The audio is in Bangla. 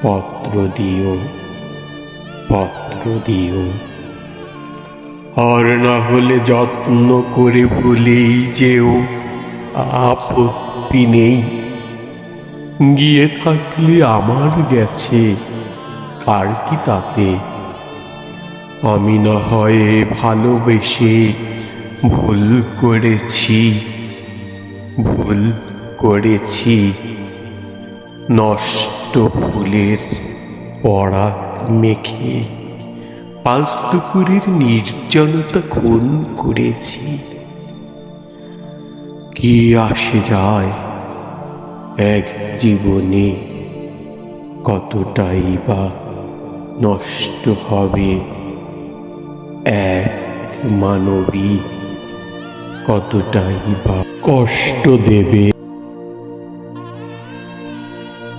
পত্র দিও, পত্র দিও। আর না হলে যত্ন করে ভুলেই যেও, আপত্তি নেই। গিয়ে থাকলে আমার গেছে, কার কি তাতে। আমি না হয় ভালোবেসে ভুল করেছি, ভুল করেছি। নষ্ট ফুলের পরাগ মেখে পাঁচদুপুরের নির্জনতা খুন করেছি। কি আসে যায় এক জীবনে, কতটাই বা নষ্ট হবে এক মানবী, কতটাই বা কষ্ট দেবে